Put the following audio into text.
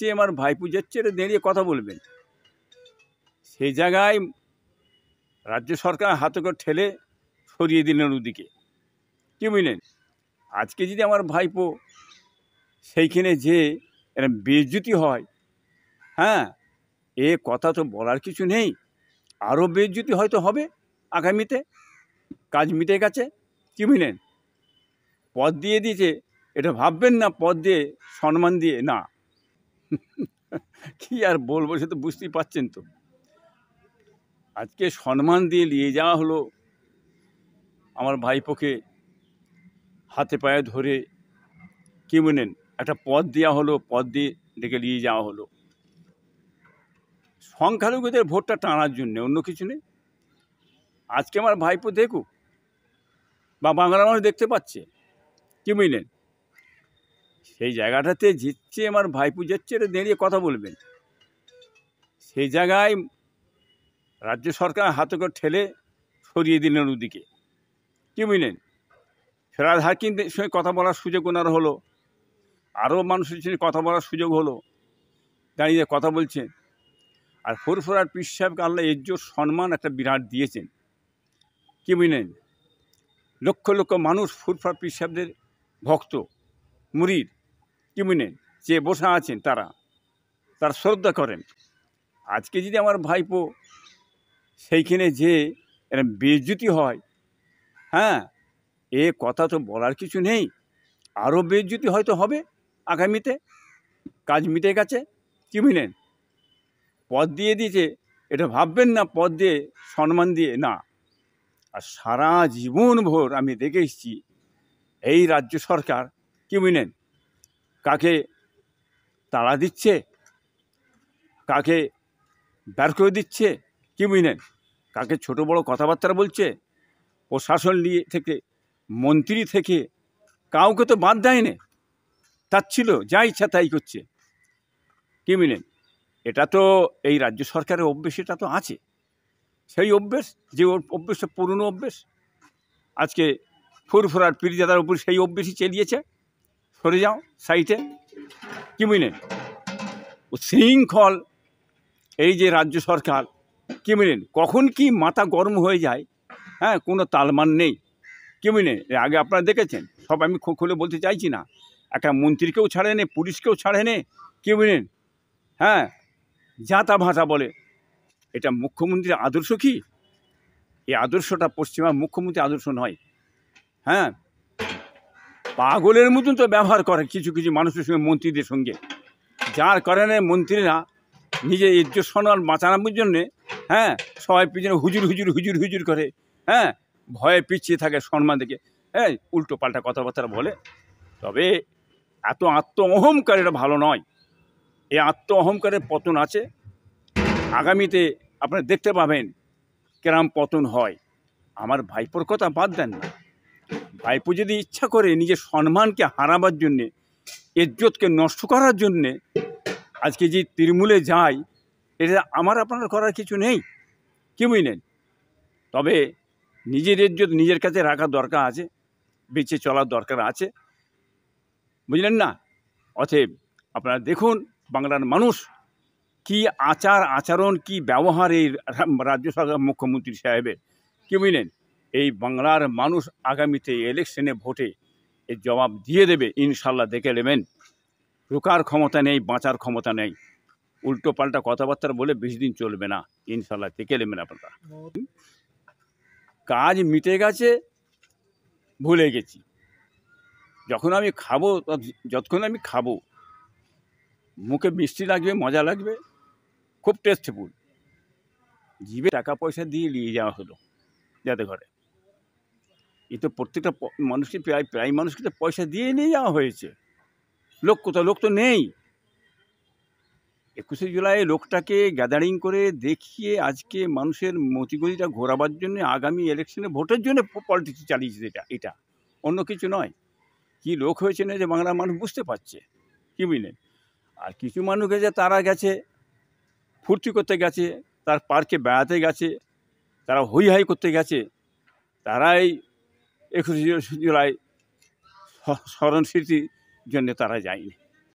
যাচ্ছে আমার ভাইপো যাচ্ছে, এটা দাঁড়িয়ে কথা বলবেন। সেই জায়গায় রাজ্য সরকার হাতে করে ঠেলে সরিয়ে দিলেন ওদিকে, কি বুঝলেন। আজকে যদি আমার ভাইপো সেইখানে যে এরা বেইজ্জতি হয়, হ্যাঁ, এ কথা তো বলার কিছু নেই। আরও বেইজ্জতি হয়তো হবে আগামীতে। কাজ মিটে গেছে, কি বুঝলেন। পদ দিয়ে দিয়েছে, এটা ভাববেন না পদ দিয়ে সম্মান দিয়ে, না। কি আর বলবো, সে তো বুঝতেই পারছেন তো। আজকে সম্মান দিয়ে নিয়ে যাওয়া হলো আমার ভাইপোকে, হাতে পায়ে ধরে, কি বলেন, একটা পদ দেওয়া হলো, পদ দিয়ে ডেকে নিয়ে যাওয়া হলো সংখ্যালঘুদের ভোটটা টানার জন্য, অন্য কিছু নেই। আজকে আমার ভাইপো দেখুক, বা বাংলা মানুষ দেখতে পাচ্ছে, কি বুঝলেন। সেই জায়গাটাতে জিতছে আমার ভাইপো যাচ্ছে, এটা দাঁড়িয়ে কথা বলবেন। সেই জায়গায় রাজ্য সরকার হাতে করে ঠেলে সরিয়ে দিলেন ওদিকে, কি বুঝলেন। ফেরাদ হাকিমের সঙ্গে কথা বলার সুযোগ ওনার হলো, আরও মানুষের সঙ্গে কথা বলার সুযোগ হলো, দাঁড়িয়ে কথা বলছেন। আর ফুরফুরার পীর সাহেবকে আল্লাহ ইজ্জত সম্মান একটা বিরাট দিয়েছেন, কি বুঝলেন। লক্ষ লক্ষ মানুষ ফুরফুরার পীর সাহেবদের ভক্ত মুরিদ, কি বুঝলেন, যে বসা আছেন তার শ্রদ্ধা করেন। আজকে যদি আমার ভাইপো সেইখানে যে এরা বেইজ্জতি হয়, হ্যাঁ, এ কথা তো বলার কিছু নেই। আরও বেইজ্জতি হয়তো হবে আগামীতে। কাজ মিটে গেছে, কি বুঝলেন। পদ দিয়ে দিয়েছে, এটা ভাববেন না পদ দিয়ে সম্মান দিয়ে, না। আর সারা জীবন ভোর আমি দেখে এসেছি এই রাজ্য সরকার, কি বুঝলেন, কাকে তাড়া দিচ্ছে, কাকে বের করে দিচ্ছে, কি বুঝলেন, কাকে ছোট বড় কথাবার্তা বলছে। প্রশাসন নিয়ে থেকে, মন্ত্রী থেকে কাউকে তো বাদ দেয়নি, তার ছিল যা ইচ্ছা তাই করছে, কি বুঝলেন। এটা তো এই রাজ্য সরকারের অভ্যেস, এটা তো আছে সেই অভ্যেস, যে অভ্যেসটা পুরনো অভ্যেস। আজকে ফুরফুরার পীরজাদার উপর সেই অভ্যেসই চালিয়েছে। সরে যাও সাইটে, কি বুঝলেন। ও শৃঙ্খল এই যে রাজ্য সরকার, কি বুঝলেন, কখন কি মাথা গরম হয়ে যায়, হ্যাঁ, কোনো তালমান নেই, কি বুঝলেন। আগে আপনারা দেখেছেন, সব আমি খুলে বলতে চাইছি না, একটা মন্ত্রীকেও ছাড়ে নে, পুলিশকেও ছাড়ে নে, কি বুঝলেন, হ্যাঁ, জাতা ভাষা বলে। এটা মুখ্যমন্ত্রীর আদর্শ কি? এই আদর্শটা পশ্চিমবঙ্গের মুখ্যমন্ত্রীর আদর্শ নয়। হ্যাঁ, পাগলের মতন তো ব্যবহার করে কিছু কিছু মানুষের সঙ্গে, মন্ত্রীদের সঙ্গে, যার কারণে মন্ত্রীরা নিজে ইজ্জত সম্মান বাঁচানোর জন্যে, হ্যাঁ, সবাই পিছনে হুজুর হুজুর হুজুর হুজুর করে, হ্যাঁ, ভয়ে পিছিয়ে থাকে সম্মান থেকে, হ্যাঁ, উল্টো পাল্টা কথাবার্তা বলে। তবে এত আত্ম অহংকার এটা ভালো নয়। এই আত্ম অহংকারের পতন আছে, আগামীতে আপনারা দেখতে পাবেন কেরাম পতন হয়। আমার ভাইপোর কথা বাদ দেন না, ভাইপো যদি ইচ্ছা করে নিজের সম্মানকে হারাবার জন্যে, ইজ্জতকে নষ্ট করার জন্যে আজকে যে তৃণমূলে যায়, এটা আমার আপনার করার কিছু নেই, কি বুঝলেন। তবে নিজের ইজ্জত নিজের কাছে রাখার দরকার আছে, বেঁচে চলার দরকার আছে, বুঝলেন না। অতএব আপনারা দেখুন বাংলার মানুষ কি আচার আচরণ, কি ব্যবহার এই রাজ্য সরকার মুখ্যমন্ত্রী সাহেবের, কি বুঝলেন। এই বাংলার মানুষ আগামীতে ইলেকশনে ভোটে এর জবাব দিয়ে দেবে ইনশাল্লাহ, দেখে নেবেন। রোকার ক্ষমতা নেই, বাঁচার ক্ষমতা নেই। উল্টো পাল্টা কথাবার্তা বলে বেশি দিন চলবে না, ইনশাল্লাহ দেখে নেবেন আপনারা। কাজ মিটে গেছে, ভুলে গেছি। যখন আমি খাবো, যতক্ষণ আমি খাবো মুখে মিষ্টি লাগবে, মজা লাগবে, খুব টেস্টফুল, জিভে টাকা পয়সা দিয়ে নিয়ে যাওয়া হলো যাতে ঘরে। এই তো প্রত্যেকটা মানুষকে প্রায় মানুষকে তো পয়সা দিয়ে নিয়ে যাওয়া হয়েছে। লোক কোথাও, লোক তো নেই। 21শে জুলাই লোকটাকে গ্যাদারিং করে দেখিয়ে আজকে মানুষের মতিগতিটা ঘোরাবার জন্য, আগামী ইলেকশনে ভোটের জন্য পলিটিক্স চালিয়েছে। এটা অন্য কিছু নয়। কি লোক হয়েছে না যে বাংলার মানুষ বুঝতে পারছে, কি বুঝলেন। আর কিছু মানুষ গেছে, তারা গেছে ফুর্তি করতে গেছে, তার পার্কে বেড়াতে গেছে, তারা হই হাই করতে গেছে, তারাই 21শে জুলাই স্মরণ স্মৃতির জন্য তারা যায়নি।